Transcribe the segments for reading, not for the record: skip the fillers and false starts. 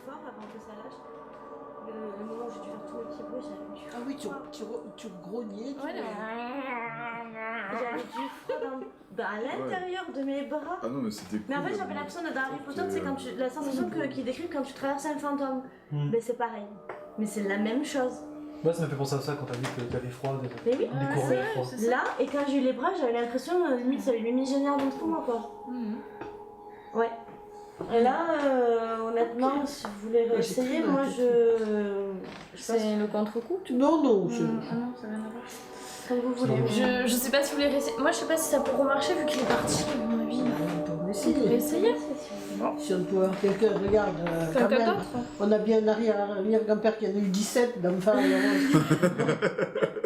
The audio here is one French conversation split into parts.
fort avant que ça lâche. Le moment où j'ai dû faire tous mes petits bruits, j'avais du froid. Ah oui, tu grognais. Ouais, j'avais du froid à l'intérieur de mes bras. Ah non, mais c'était cool. Mais en fait, j'avais l'impression dans Harry Potter, c'est quand tu, la sensation qu'ils décrivent quand tu traverses un fantôme. Mais c'est pareil. Mais c'est la même chose. Moi, ça m'a fait penser à ça quand t'as dit que t'avais froid. Mais oui, découvrir froid. là, et quand j'ai eu les bras, j'avais l'impression, limite, ça avait mis mes génières dans tout moi, quoi. Ouais. Et là, honnêtement, si vous voulez essayer, moi C'est le contre-coup Non, non. Ah non, ça n'a rien à voir. Comme vous voulez. Je sais pas si vous voulez réessayer. Moi, je sais pas si ça pourrait marcher vu qu'il est parti, à mon avis. On peut Vous pouvez essayer. essayer. Si on peut avoir quelqu'un, regarde, quand Quelqu'un même, d'autre. on a bien un arrière-grand-père qui en a eu 17 d'enfants.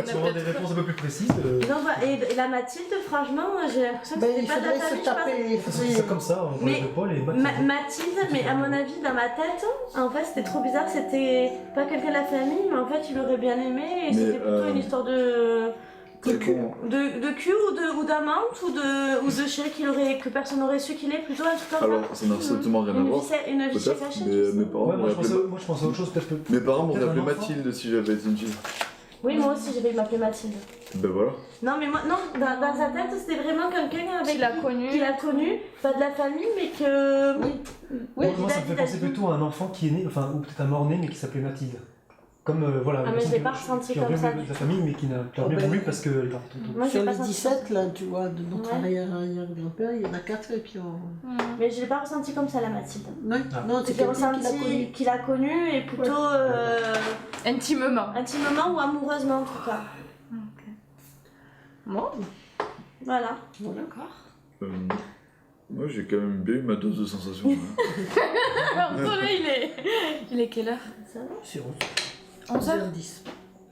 Si on a des réponses un peu plus précises. Non, bah, et la Mathilde, franchement, j'ai l'impression que Ben, c'était il pas de la faudrait famille, se je pense. taper. il C'est faudrait- comme ça, on Mais les épaules et Mathilde, mais à mon avis, dans ma tête, en fait, c'était trop bizarre. C'était pas quelqu'un de la famille, mais en fait, il aurait bien aimé. Et Mais, c'était plutôt une histoire de cul ou d'amante ou de chéri que personne n'aurait su qu'il est, plutôt un truc comme Alors, ça n'a strictement rien à Une voir. vie Peut-être, cachée, mais tu sais. mes parents Ouais, moi m'auraient je pensais appelé... à autre chose, peut-être que. Mes parents m'auraient Peut-être appelé un enfant. Mathilde si j'avais été une fille. Oui, moi aussi, j'avais m'appeler Mathilde. Ben voilà. Non, mais moi, non, dans sa tête, c'était vraiment quelqu'un avec Qu'il a connu. qu'il a connu, pas de la famille, mais que. Oui. Moi, il ça a me fait dit- penser plutôt à un enfant qui est né, enfin, ou peut-être un mort-né, mais qui s'appelait Mathilde. Comme, voilà, Ah, une mais je personne l'ai qui- pas ressenti qui aurait comme ça, bien du de la famille, mais qui n'a Oh, rien ben, voulu parce qu'elle est partie tout. Moi, je Sur l'ai pas les senti. 17, là, tu vois, de notre Ouais. arrière-grand-père, il y en a 4 qui ont... Mais je l'ai pas ressenti comme ça, la Mathilde. Non, Ah. non c'est J'ai quelqu'un qui l'a connu. ressenti qu'il a connu et plutôt Intimement. intimement ou amoureusement en tout cas. Bon. Voilà. D'accord. Moi, j'ai quand même bien eu ma dose de sensations. Hein. Antoine, il est quelle heure Ça va. C'est 11h 11h10.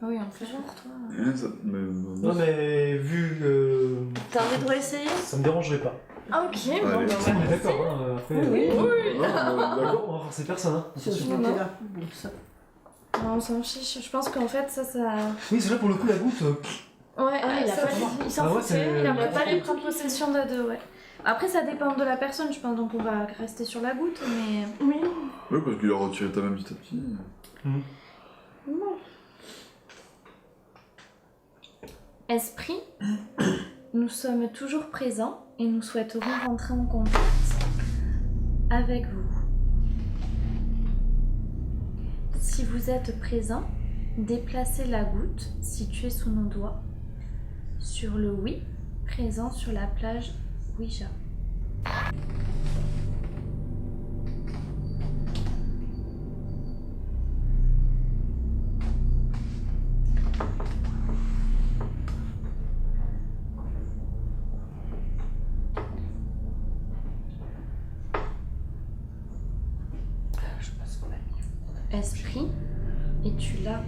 Ah oui, on fait jour, toi. Hein, ça- mais- Non, mais vu que. T'as envie de réessayer? Ça me dérangerait pas. Ah, ok, bon, Allez. bah, On est d'accord, hein, après. Oui. Non, d'accord. D'accord, on va forcer personne, hein. Si on se attention. mettait là. Bon, ça. non, on s'en fiche. Je pense qu'en fait, ça. Oui, c'est là pour le coup, la goutte. Ouais, Ah, il a ça, pas- il s'en Ah ouais, foutait, c'est- il il a n'aurait pas pas les les prendre possession de deux, ouais. Après, ça dépend de la personne, je pense, donc on va rester sur la goutte, mais. Oui. Oui, parce qu'il a retiré ta main petit à petit. Esprit, nous sommes toujours présents et nous souhaiterons rentrer en contact avec vous. Si vous êtes présent, déplacez la goutte située sous nos doigts sur le oui présent sur la plage Ouija. Je sais pas ce qu'on a mis. Esprit, es-tu là?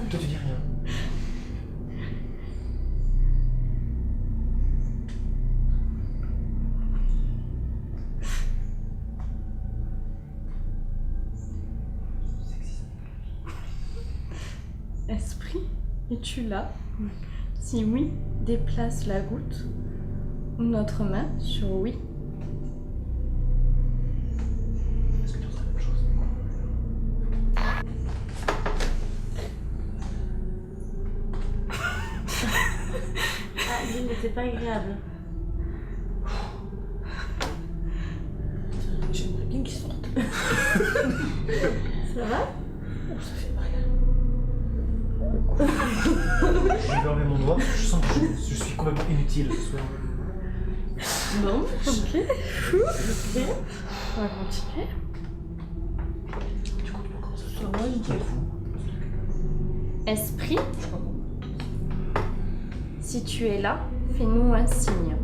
Toi, tu dis rien. Esprit, es-tu là? Si oui, déplace la goutte ou notre main sur oui. Est-ce que tu entends la même chose? Ah, il n'était pas agréable. J'aimerais bien qu'ils sortent. Ça va? Oh, ça fait mal. Je vais enlever mon doigt, je sens que je suis complètement inutile ce soir. Bon, ok. On va continuer. Tu comptes pas comment ça se Ça va, il fait fou. Esprit, si tu es là, fais-nous un signe.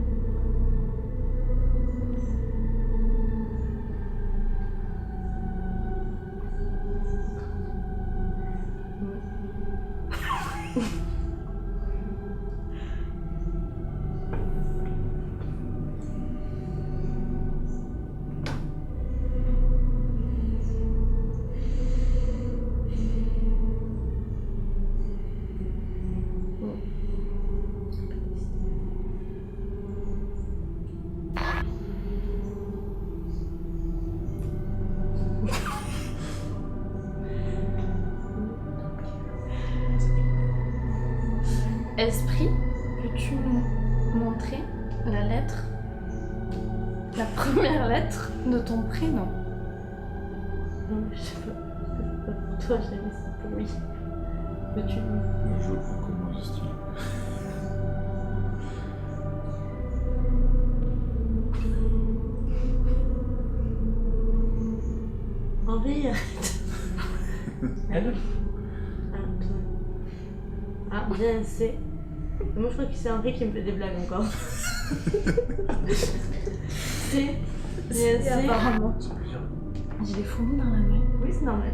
Esprit, peux-tu nous montrer la lettre, la première lettre de ton prénom? Non, je sais pas. C'est pas pour toi, je l'ai mis, c'est pour lui. Peux-tu Je le prends comme moi, ce style. Henri, Elle? Ah, toi. Ah, bien, c'est. Moi, je crois que c'est Henri qui me fait des blagues encore. C'est. Bien, c'est. Apparemment. C'est plusieurs. Je l'ai fourni dans la main. Oui, c'est normal.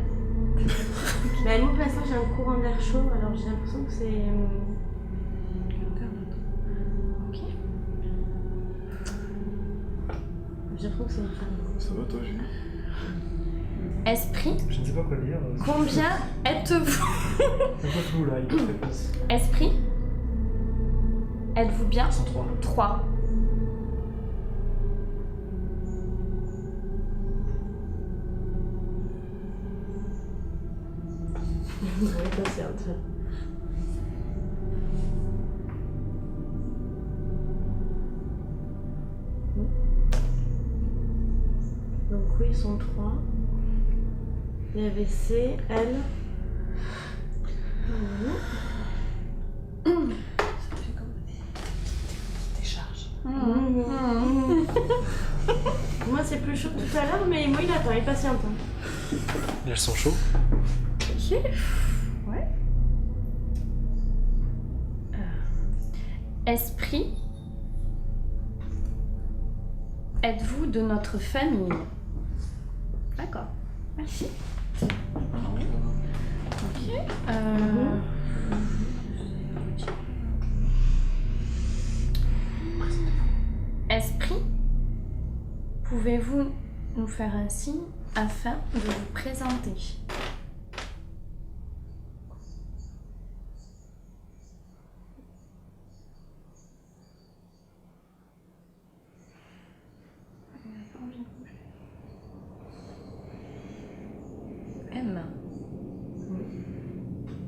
Mais moi, pour l'instant, j'ai un courant d'air chaud, alors j'ai l'impression que c'est. Ok. J'ai l'impression que c'est une femme. Ça va toi, Julie? Esprit, Je ne sais pas quoi dire. combien êtes-vous? C'est un peu flou là, il y a des réponses. Esprit, êtes-vous bien? 103. 3. Ouais, toi, c'est un truc. Donc oui, ils sont 3. Il y avait C, L. Ça fait comme des charges. Moi, c'est plus chaud que tout à l'heure, mais moi, il attend, il patiente. Elles sont chauds. Ok. Ouais. Esprit, êtes-vous de notre famille? D'accord. Merci. Ok. Esprit, pouvez-vous nous faire un signe afin de vous présenter? M.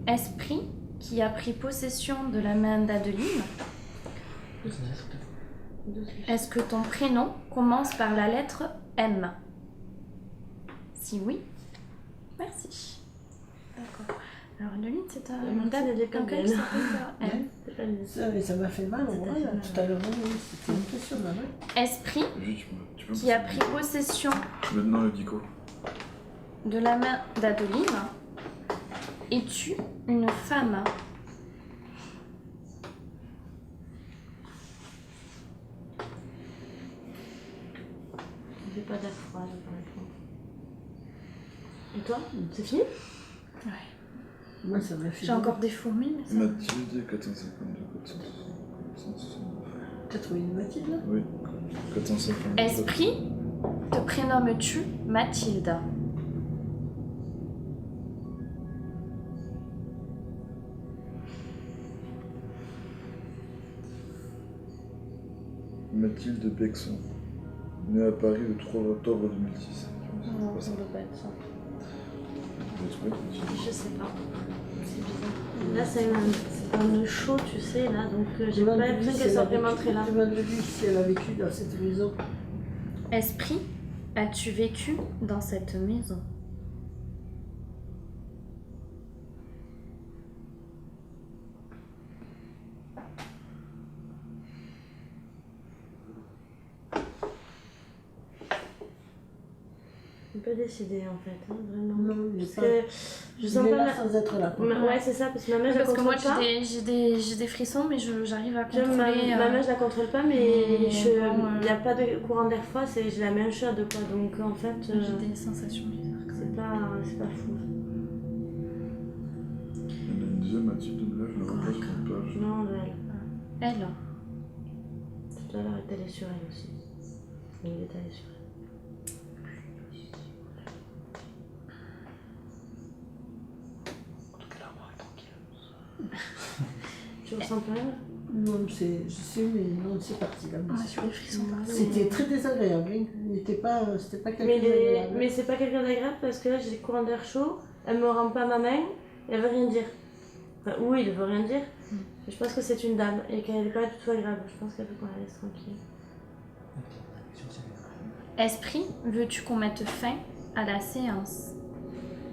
Esprit qui a pris possession de la main d'Adeline, est-ce que ton prénom commence par la lettre M? Si oui, merci. D'accord. Alors Adeline, c'est un Martine, elle est pas quelqu'un belle. qui s'appelle M. C'est pas le- Ça, mais ça m'a fait mal au bras là, tout à l'heure. Oui, c'était impressionnant. Hein. Esprit Julie, tu peux me qui a passer pris possession maintenant le dico. de la main d'Adeline, es-tu une femme? Il fait pas d'air froid, je peux répondre. Et toi? C'est fini? Ouais. Moi, ça m'a fait J'ai mal. encore des fourmis, mais ça... Mathilde, 452, 469. T'as trouvé une Mathilde là? Oui, 450. Esprit, te prénommes-tu Mathilde? Mathilde Bexon, née à Paris le 3 octobre 2006. Non, ça doit pas être ça. Vous l'avez trouvé, Mathilde? Je sais pas. C'est bizarre. Là, c'est un nœud chaud, tu sais, là, donc j'ai pas l'impression qu'elle soit vraiment très là. Je me demande si elle a vécu dans cette maison. Esprit, as-tu vécu dans cette maison? On peut décider en fait, hein, vraiment. Non, il est Parce pas. que je sens Il est pas là ma... sans être là. quoi. Ouais, c'est ça, parce que ma main, je la Parce que moi contrôle pas. j'ai des frissons, mais j'arrive à Tu vois, contrôler. ma main, je la contrôle pas, mais mais bon, il n'y a pas de courant d'air froid, j'ai la main chaude, quoi. Donc en fait, J'ai des sensations bizarres. quand même. c'est pas fou. Il y en a une deuxième, Mathilde, mais là je la vois pas sur une page. Non, elle. Elle, Tout à l'heure, elle est allée sur elle aussi. Il est allé sur elle. Tu ressens pas rien? Non, je sais, mais non, c'est parti là. on a sur les frissons. C'était très désagréable. Hein. C'était pas quelqu'un Mais d'agréable. c'est pas quelqu'un d'agréable parce que là, j'ai des courants d'air chaud, elle me rend pas ma main, elle veut rien dire. Enfin, oui, elle veut rien dire, Je pense que c'est une dame et qu'elle n'est pas du tout agréable. Je pense qu'elle veut qu'on la laisse tranquille. Esprit, veux-tu qu'on mette fin à la séance?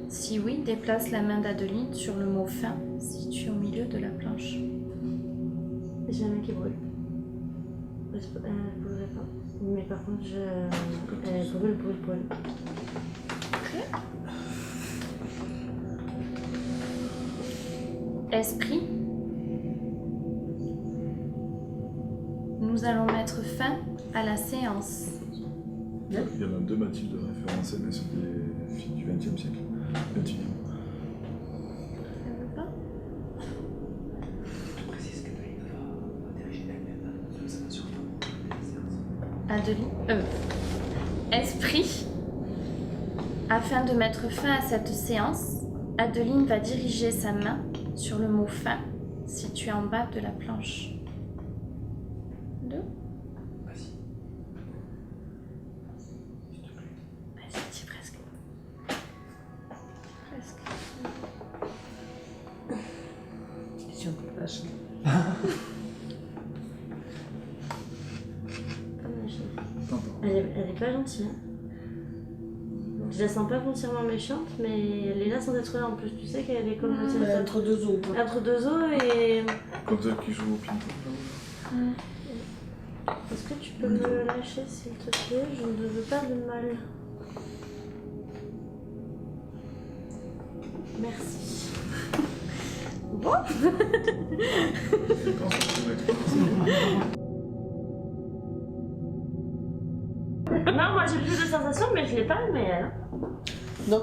Si oui, déplace la main d'Adeline sur le mot fin situé au milieu de la planche. J'ai la main qui brûle. Elle ne brûlerait pas. Mais par contre, elle brûle. Ok. Esprit, nous allons mettre fin à la séance. Il y a même 2 Mathilde référencées, mais c'est des filles du XXe siècle. 21e. Elle veut pas? Précise qu'Adeline va diriger elle-même sa sur Adeline. Esprit. Afin de mettre fin à cette séance, Adeline va diriger sa main sur le mot fin situé en bas de la planche. 2. Vas-y. Vas-y, dis presque. Presque. Si on peut lâcher. Elle est pas gentille. Hein. Je la sens pas foncièrement méchante, mais elle est là sans être là en plus. Tu sais qu'elle est comme Elle est entre deux eaux. quoi. entre deux eaux et. Comme celle qui joue au ping-pong. Est-ce que tu peux me lâcher s'il te plaît? Je ne veux pas de mal. Merci. Bon. Quand c'est une expérience. Non, moi j'ai plus de sensations, mais je l'ai pas aimée elle. Hein. Donc,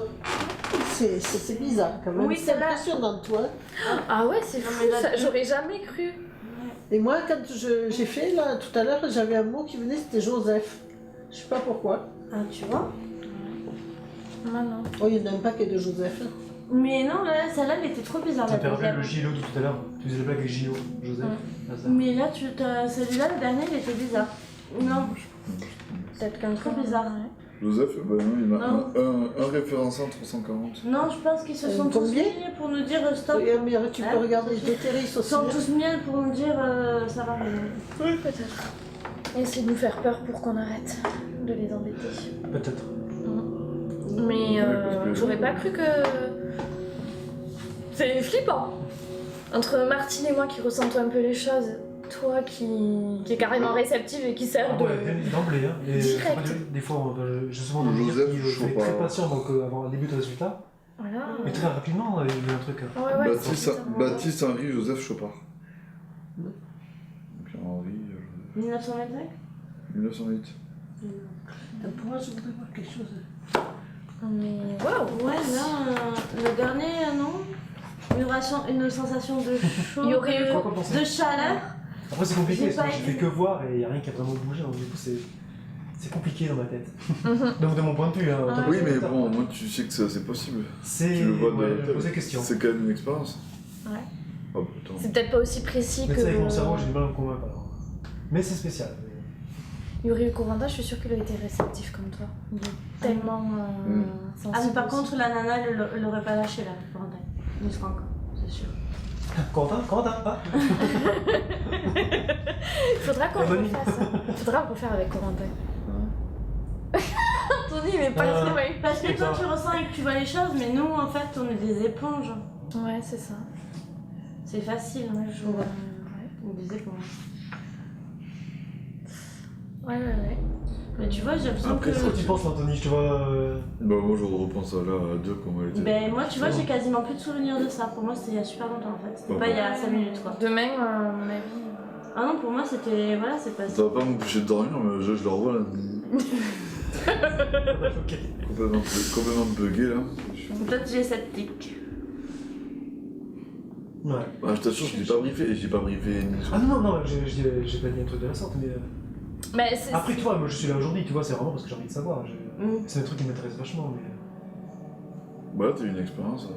c'est bizarre quand même. Oui, c'est c'est là. impressionnant, toi. Ah ouais, c'est Non, fou, mais là- ça, j'aurais jamais cru. Et moi, quand j'ai fait, là, tout à l'heure, j'avais un mot qui venait, c'était Joseph. Je sais pas pourquoi. Ah, tu vois? Moi non. Oh, il y en a un paquet de Joseph. Mais non, là, celle-là, elle était trop bizarre. Ça la te rappelle le deuxième. Gilo de tout à l'heure? Tu faisais la blague avec Gilo, Joseph. Hasard. Mais là, celui-là, le dernier, il était bizarre. Non, Peut-être qu'un trop bizarre. Joseph, bah non, il y en a Non. un référencé en 340. Non, je pense qu'ils se sont tous combien mis pour nous dire stop. Regarde, mais tu peux Hein, regarder, je déterrisse Ils aussi. sont tous mis pour nous dire ça va. Oui, peut-être. Et essayer de nous faire peur pour qu'on arrête de les embêter. Peut-être. Mais parce que- j'aurais pas cru que. C'est flippant. Entre Martine et moi qui ressentons un peu les choses, toi qui est carrément réceptive et qui sert Ah de. ouais, d'emblée, hein. Et Direct. c'est pas des fois, je souvent dans le dire Joseph qu'il est Chopard. très patient donc, avant le début de résultat. Voilà. Mais très rapidement, il y a eu un truc. Ouais, Baptiste Henri Joseph Chopard. Henri Joseph. 1925 1908. Pour moi, je voudrais voir quelque chose. Mais waouh! Ouais, là, le dernier, non. Une sensation de chaud, Il y aurait eu- de chaleur. Après, c'est compliqué J'ai parce que pas j'ai été- fait que voir et il n'y a rien qui a vraiment bougé, donc du coup, c'est compliqué dans ma tête. Mhm. Donc, de mon point de vue, hein, en tant que Oui, mais spectateur. bon, moi tu sais que c'est assez possible. C'est. Tu le vois de Ouais, la je me tête. posais question. C'est quand même une expérience. Ouais. Oh putain. C'est peut-être pas aussi précis Mais que. tu sais, avec mon cerveau, j'ai du mal à me convaincre alors. Mais c'est spécial. Yuri Kuranda, je suis sûre qu'il a été réceptif comme toi. Il est tellement sensible. Ah, mais par aussi. contre, la nana, elle l'aurait pas lâché là, pour un Ni Franck, c'est sûr. Quentin, ah Il faudra qu'on La bonne refasse. Faudra le refaire avec Corentin. Anthony, mais pas Euh, trop, ouais. Parce que toi, ça. tu ressens et que tu vois les choses, mais nous, en fait, on est des éponges. Ouais, c'est ça. C'est facile. Ouais, je vois. On est des éponges. Ouais. Mais tu vois, j'ai l'impression Après, que. Qu'est-ce que tu penses, Anthony? Je te vois. Bah, moi je repense à là, à 2 comment elle était. Ben, moi, tu vois, j'ai quasiment plus de souvenirs de ça. Pour moi, c'était il y a super longtemps en fait. C'était Oh, pas il y a ouais. 5 minutes quoi. Demain, à mon avis. Ah non, pour moi, c'était. Voilà, c'est passé. Ça va pas m'empêcher de dormir, mais je le revois là. Ok. Complètement bugué là. Peut-être j'ai cette tic. Ouais. Ah, je t'assure, je l'ai pas briefé, et j'ai pas briefé ni Ah non, j'ai pas dit un truc de la sorte, mais. Mais c'est. Après, toi, moi je suis là aujourd'hui, tu vois, c'est vraiment parce que j'ai envie de savoir. Mm. C'est un truc qui m'intéresse vachement, mais. Bah là, t'as eu une expérience.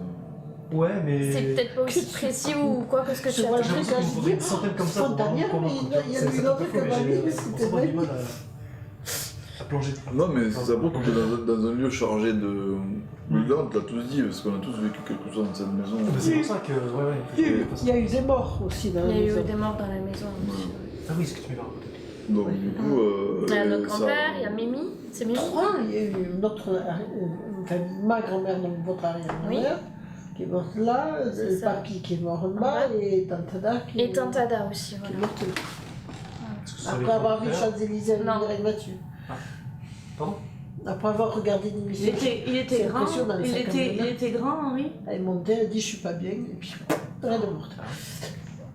Ouais, mais. C'est peut-être pas aussi précis ou quoi que ce que Je tu vois as. le J'ai l'impression qu'il me faudrait une centaine comme ça pour vraiment Spontanément, convaincre. mais il y a eu une autre que Marie, mais c'était vrai. à plonger. Non, mais c'est ça pour que dans un lieu chargé de. Mais là, on te l'a tous dit, parce qu'on a tous vécu quelque chose dans cette maison. Mais c'est pour ça que. Ouais. Il y a eu des morts aussi dans la Il y a maison. eu des morts dans la maison. Ah oui, ce que tu m'as raconté. Donc, Oui. du coup. Il y a notre ça- grand-père, il y a Mimi. C'est Mimi? Il y a eu ma grand-mère, donc votre arrière-grand-mère, qui est morte là, C'est le ça. papy qui est mort en bas, et Tante Ada qui Et Tante Ada aussi, qui est voilà. morte là. Est-ce que ce sont les Après avoir vu grands-pères Champs-Élysées Non. avec Mathieu. Pardon? Après avoir regardé une Il émission. était C'est grand, impressionnant, les il sacs à était main. grand, Henri. Elle est montée, elle a dit je suis pas bien, et puis rien de morte.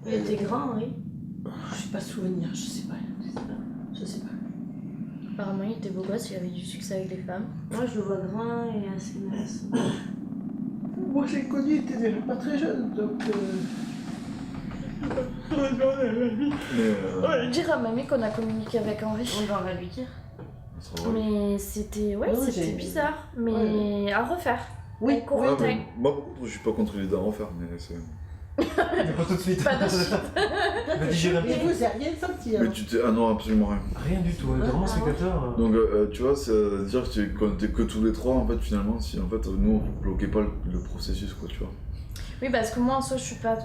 Il était grand, Henri. Je sais pas souvenir, je sais pas. Je sais pas. Apparemment, il était beau gosse, il avait du succès avec les femmes. Moi, je le vois grand et assez mince. Moi j'ai connu, il était déjà pas très jeune, donc. Mais. On va dire à mamie qu'on a communiqué avec Henri. On va lui dire. Ça va. Mais c'était Ouais, c'était j'ai- bizarre, mais Ouais. à refaire. Oui, Avec Corentin. Ouais, mais moi, je suis pas contre l'idée d'en refaire, mais c'est. Mais pas tout de suite. Pas de suite. Va digérer un mais petit vous avez rien senti, hein. Mais tu t'es. Ah non, absolument rien. peu. Rien du tout, ouais, vraiment spectateur. Donc, tu vois, c'est-à-dire qu'on était que tous les trois, en fait, finalement, si en fait, nous, on bloquait pas le processus, quoi, tu vois. Oui, parce que moi en soi, je suis pas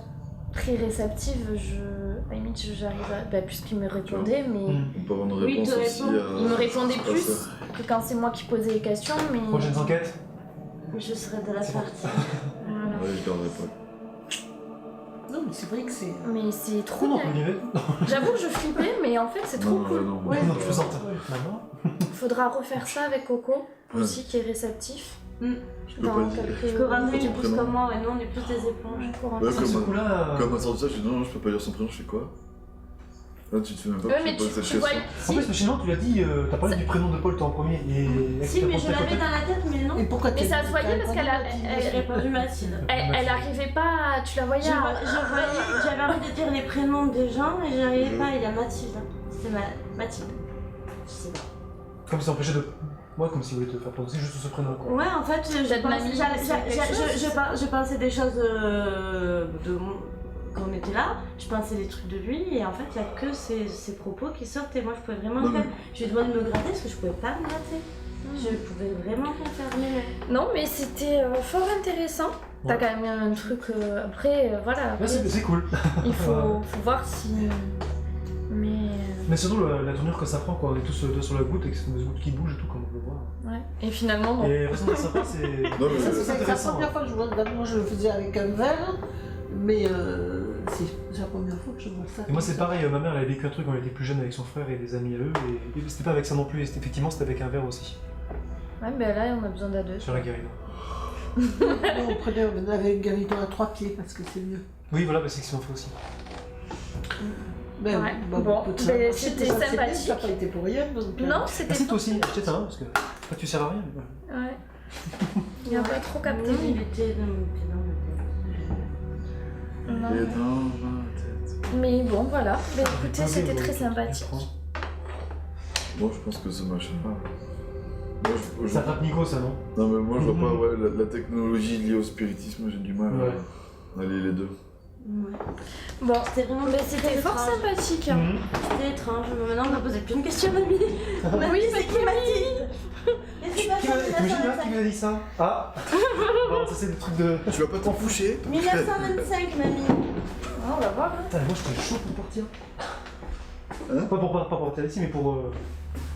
très réceptive. À la limite, j'arrive à. Bah, puisqu'il me répondait, mais. On peut avoir une Oui, réponse te aussi répond. à. Il me répondait à plus ça. que quand c'est moi qui posais les questions, mais. Prochaines enquêtes? Je serai de la partie. Voilà. Ouais, je garderai pas. Non, mais c'est vrai que c'est. Mais c'est trop Non, on bien. peut y aller. J'avoue que je flippais, mais en fait, c'est trop Non, cool. non, Ouais. Non, je sens. Maman. Faudra refaire ça avec Coco, Ouais. aussi qui est réceptif. Mm. peux pas dire. Je peux ramener Son une pousse prénom. comme moi, et nous, on est plus des éponges. Courant. Ouais, Ça, ce coup-là. Quand elle m'a sorti ça, j'ai dit non, je peux pas dire son prénom, je fais quoi? Là, tu te fais même pas Ouais, que mais je pose tu cette vois. question. En Si, plus, mais sinon, tu l'as dit, t'as parlé du prénom de Paul, toi en premier. Et Si, mais je l'avais dans la tête, mais non. Et pourquoi Mais ça se voyait parce qu'elle a- J'ai répondu Mathilde. elle arrivait pas. Tu la voyais. J'avais envie de dire les prénoms des gens, et j'arrivais pas. Il y a Mathilde. C'était Mathilde. Je sais pas. Comme si ça empêchait de. Ouais, comme si vous voulez te faire prononcer juste ce prénom, quoi. Ouais, en fait, Peut-être mamie, je pensais des choses quand on était là, je pensais des trucs de lui, et en fait, il n'y a que ses propos qui sortent, et moi, je pouvais vraiment Non, faire. mais- Je lui demande de me gratter parce que je pouvais pas me gratter. Je pouvais vraiment rien faire. Mais... Non, mais c'était fort intéressant. T'as Ouais. quand même un truc. Après, voilà. Ouais, c'est cool. Il faut voir si. Mais. Mais surtout la tournure que ça prend, quoi. On est tous deux sur la goutte et que c'est une goutte qui bouge et tout, comme on peut le voir. Ouais. Et finalement, bon. Et la façon dont ça passe, c'est. Non, mais Ça, c'est c'est la intéressant. première fois que je vois. D'abord, je le faisais avec un verre, mais c'est la première fois que je vois ça. Et moi, c'est pareil, ma mère, elle avait vécu un truc quand elle était plus jeune avec son frère et des amis à eux, et c'était pas avec ça non plus, effectivement, c'était avec un verre aussi, Ouais, mais là, on a besoin d'à deux. sur la guérison. On avait une guérison à 3 pieds parce que c'est mieux. Oui, voilà, c'est ce qu'ils ont fait aussi. Ben, Ouais. bah, Bon, écoute, ben, ça, c'était ça, c'est bien, sympathique. Ça n'a pas été pour rien. Donc, Non, c'était. Merci toi aussi, achetez ça, hein, parce que toi, tu sers à rien. Mais voilà. Ouais. Il a pas trop capté. Oui, il était dans ma tête. Non. Et dans ma tête. Mais bon, voilà. Mais écoutez, Ok, c'était bon, très ok, sympathique. Moi, je pense que ce machin-là. Moi, Ça tape Nico, ça, non? Non, mais moi, je vois pas ouais, la technologie liée au spiritisme, j'ai du mal Ouais. à allier les deux. Ouais. Bon, C'était vraiment mais c'était fort étrange. sympathique. Hein. Mhm. C'était étrange. Maintenant, on va poser plus de questions à Mamie. Oui, c'est qui Mathilde? Mais c'est pas ça, T'imagines là qui vous a dit ça? Ah Bon, ça c'est le truc de... Tu vas pas t'en coucher? 1925, Mamie. Ah, on va voir. Hein. Putain, moi j'étais chaud pour partir. Hein? Pas pour partir ici, mais pour...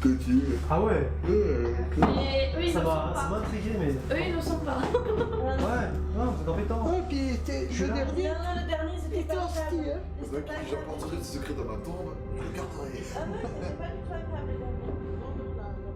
Petit. Ah ouais, Mais eux, ils ça ne sont m'a pas. intrigué, mais... Eux, ils ne sont pas. Ouais, non, c'est embêtant. Oh, puis Je suis le là. dernier, Non, le dernier, il c'était était pas hostile. agréable. Hein. C'était pas agréable. J'apporterai des secrets dans ma tombe, je le garderai. Ah ouais, c'était pas du tout agréable. Non, non, là, non.